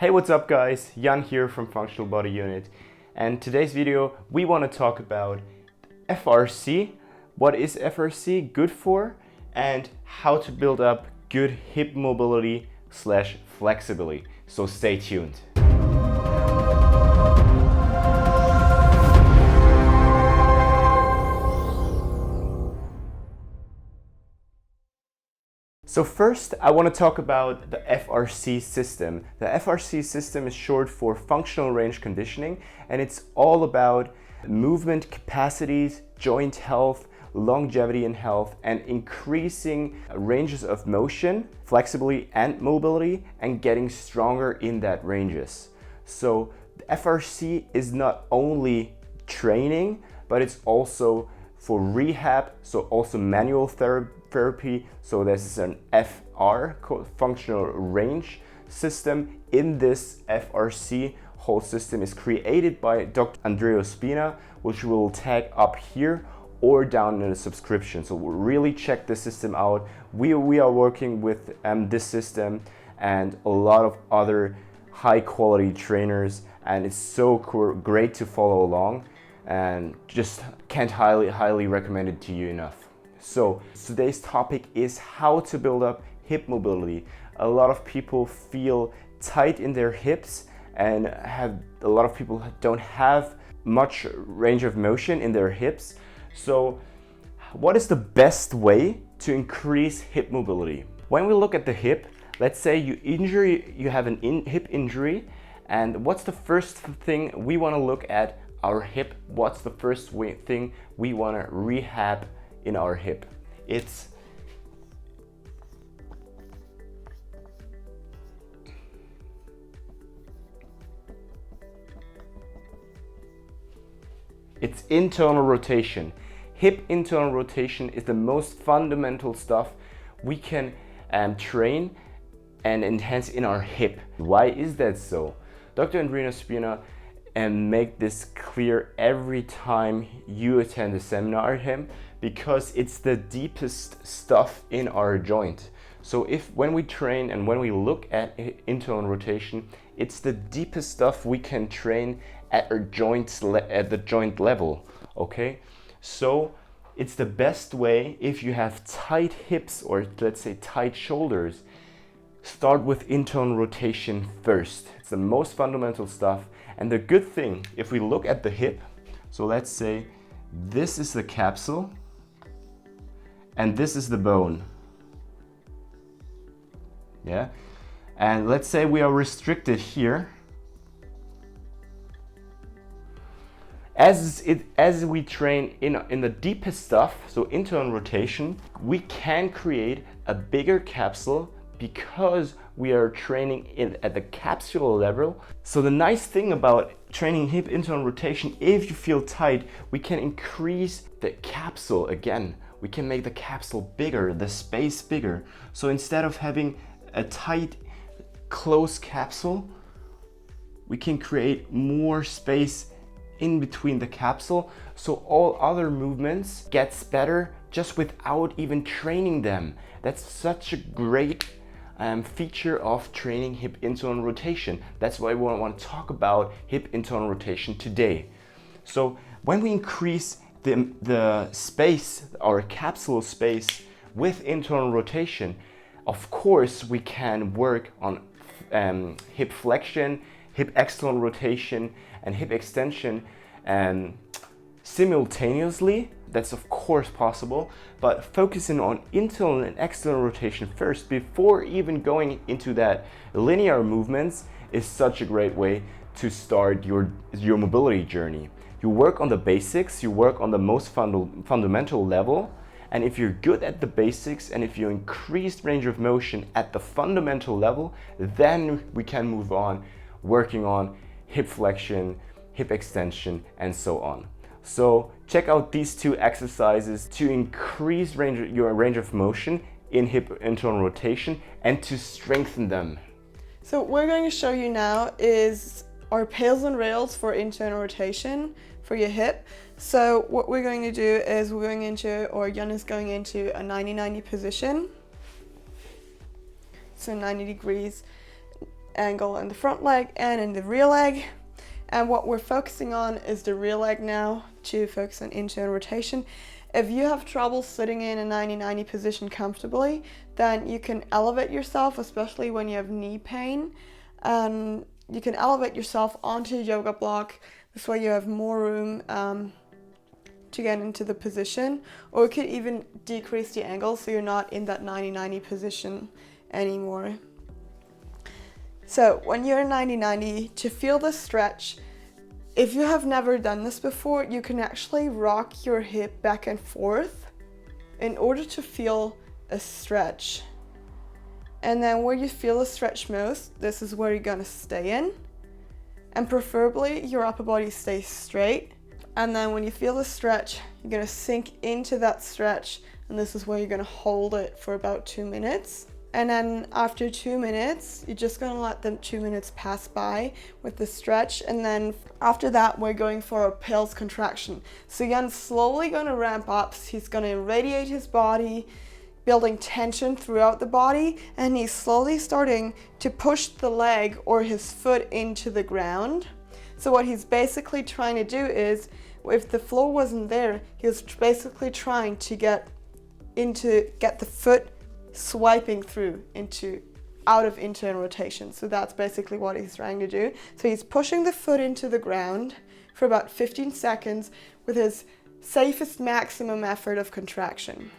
Hey, what's up guys? Jan here from Functional Body Unit, and today's video we want to talk about FRC, what is FRC good for, and how to build up good hip mobility slash flexibility. So stay tuned. So first, I want to talk about the FRC system. The FRC system is short for Functional Range Conditioning, and it's all about movement capacities, joint health, longevity and health, and increasing ranges of motion, flexibility and mobility, and getting stronger in that ranges. So the FRC is not only training, but it's also for rehab, so also manual therapy. So this is an FR, functional range system. In this FRC, whole system is created by Dr. Andrea Spina, which we will tag up here or down in the subscription. So we'll really check the system out. We are working with this system and a lot of other high quality trainers, and it's so great to follow along, and just can't highly recommend it to you enough. So today's topic is how to build up hip mobility. A lot of people feel tight in their hips, and a lot of people don't have much range of motion in their hips. So what is the best way to increase hip mobility? When we look at the hip, let's say you have an hip injury, and what's the first thing we want to look at? Our hip. What's the first thing we want to rehab in our hip? It's internal rotation. Hip internal rotation is the most fundamental stuff we can train and enhance in our hip. Why is that so? Dr. Andrea Spina make this clear every time you attend a seminar with him, because it's the deepest stuff in our joint. So when we train and when we look at internal rotation, it's the deepest stuff we can train at our joints, at the joint level. Okay, so it's the best way. If you have tight hips, or let's say tight shoulders, start with internal rotation first. It's the most fundamental stuff. And the good thing, if we look at the hip, so let's say this is the capsule and this is the bone. Yeah, and let's say we are restricted here. As we train in the deepest stuff, so internal rotation, we can create a bigger capsule because we are training at the capsule level. So the nice thing about training hip internal rotation, if you feel tight, we can increase the capsule again. We can make the capsule bigger, the space bigger. So instead of having a tight, close capsule, we can create more space in between the capsule, so all other movements gets better just without even training them. That's such a great feature of training hip internal rotation. That's why we want to talk about hip internal rotation today. So when we increase the space, our capsule space, with internal rotation, of course we can work on hip flexion, hip external rotation, and hip extension simultaneously. That's of course possible, but focusing on internal and external rotation first before even going into that linear movements is such a great way to start your mobility journey. You work on the basics, you work on the most fundamental level, and if you're good at the basics and if you increase range of motion at the fundamental level, then we can move on working on hip flexion, hip extension, and so on. So check out these two exercises to increase your range of motion in hip internal rotation and to strengthen them. So what we're going to show you now is our pails and rails for internal rotation for your hip. So what we're going to do is Jan is going into a 90-90 position. So 90 degrees. angle in the front leg and in the rear leg. And what we're focusing on is the rear leg now, to focus on internal rotation. If you have trouble sitting in a 90-90 position comfortably, then you can elevate yourself, especially when you have knee pain. You can elevate yourself onto a yoga block. This way you have more room to get into the position, or you could even decrease the angle so you're not in that 90-90 position anymore. So when you're in 90-90, to feel the stretch, if you have never done this before, you can actually rock your hip back and forth in order to feel a stretch. And then where you feel the stretch most, this is where you're gonna stay in. And preferably your upper body stays straight. And then when you feel the stretch, you're gonna sink into that stretch, and this is where you're gonna hold it for about 2 minutes. And then after 2 minutes, you're just gonna let them 2 minutes pass by with the stretch. And then after that, we're going for a Pails contraction. So Jan's slowly gonna ramp up. He's gonna irradiate his body, building tension throughout the body. And he's slowly starting to push the leg or his foot into the ground. So what he's basically trying to do is, if the floor wasn't there, he was basically trying to get the foot swiping through out of internal rotation. So that's basically what he's trying to do. So he's pushing the foot into the ground for about 15 seconds with his safest maximum effort of contraction.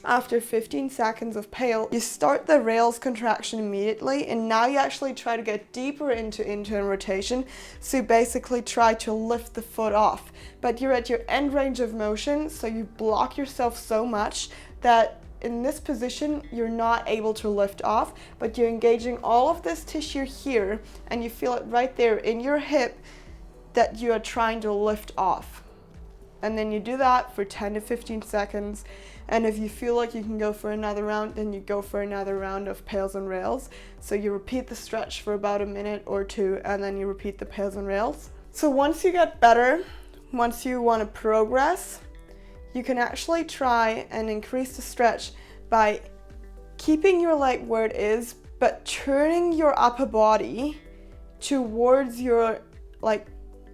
After 15 seconds of Pail, you start the rails contraction immediately, and now you actually try to get deeper into internal rotation. So you basically try to lift the foot off, but you're at your end range of motion, so you block yourself so much that in this position, you're not able to lift off, but you're engaging all of this tissue here, and you feel it right there in your hip that you are trying to lift off. And then you do that for 10 to 15 seconds. And if you feel like you can go for another round, then you go for another round of Pails and rails. So you repeat the stretch for about a minute or two, and then you repeat the Pails and rails. So once you get better, once you want to progress, you can actually try and increase the stretch by keeping your leg where it is, but turning your upper body towards your,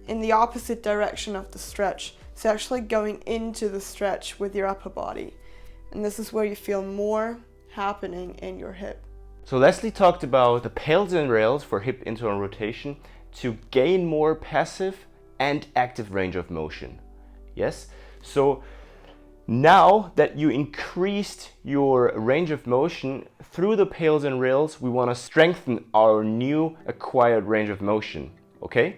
in the opposite direction of the stretch. So actually going into the stretch with your upper body. And this is where you feel more happening in your hip. So Leslie talked about the Pails and rails for hip internal rotation to gain more passive and active range of motion. Yes? So now that you increased your range of motion through the Pails and rails, we want to strengthen our new acquired range of motion. Okay?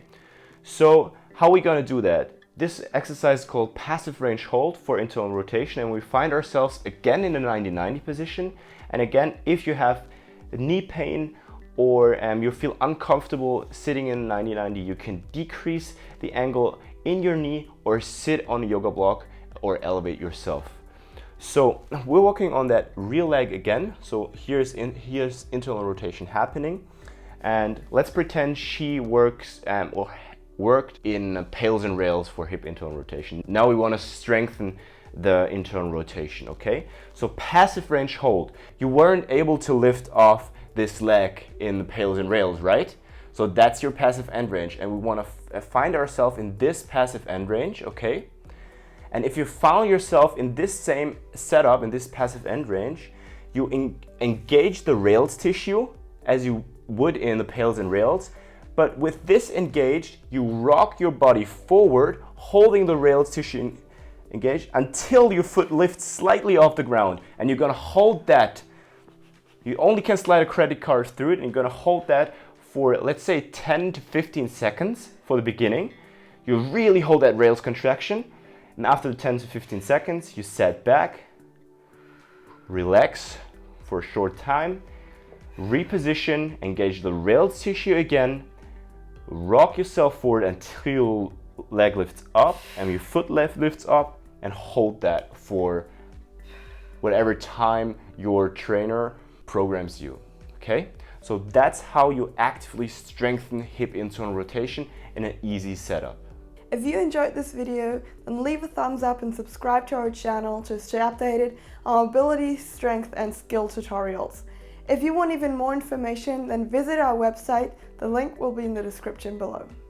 So how are we going to do that? This exercise is called passive range hold for internal rotation, and we find ourselves again in a 90-90 position. And again, if you have knee pain or you feel uncomfortable sitting in 90-90, you can decrease the angle in your knee or sit on a yoga block or elevate yourself. So we're working on that rear leg again. So here's internal rotation happening, and let's pretend she works worked in Pails and rails for hip internal rotation. Now we want to strengthen the internal rotation, okay? So passive range hold. You weren't able to lift off this leg in the Pails and rails, right? So that's your passive end range, and we want to find ourselves in this passive end range, okay? And if you found yourself in this same setup, in this passive end range, you engage the rails tissue as you would in the Pails and rails. But with this engaged, you rock your body forward, holding the rails tissue engaged until your foot lifts slightly off the ground. And you're gonna hold that. You only can slide a credit card through it, and you're gonna hold that for, let's say, 10 to 15 seconds for the beginning. You really hold that rails contraction. And after the 10 to 15 seconds, you set back, relax for a short time, reposition, engage the rails tissue again, rock yourself forward until your leg lifts up and your foot lifts up, and hold that for whatever time your trainer programs you, okay? So that's how you actively strengthen hip internal rotation in an easy setup. If you enjoyed this video, then leave a thumbs up and subscribe to our channel to stay updated on mobility, strength and skill tutorials. If you want even more information, then visit our website. The link will be in the description below.